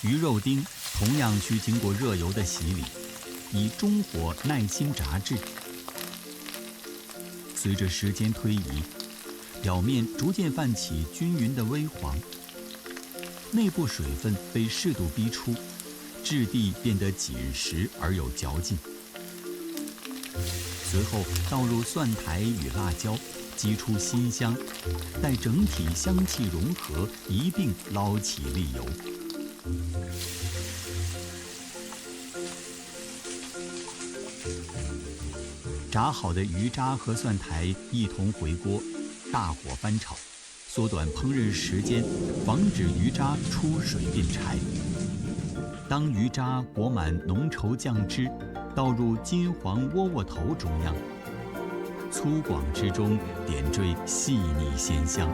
鱼肉丁同样需经过热油的洗礼，以中火耐心炸制。随着时间推移，表面逐渐泛起均匀的微黄，内部水分被适度逼出，质地变得紧实而有嚼劲。随后倒入蒜苔与辣椒，激出辛香，待整体香气融合，一并捞起沥油。炸好的鱼渣和蒜苔一同回锅，大火翻炒，缩短烹饪时间，防止鱼渣出水变柴。当鱼渣裹满浓稠酱汁，倒入金黄窝窝头中央，粗犷之中点缀细腻鲜香。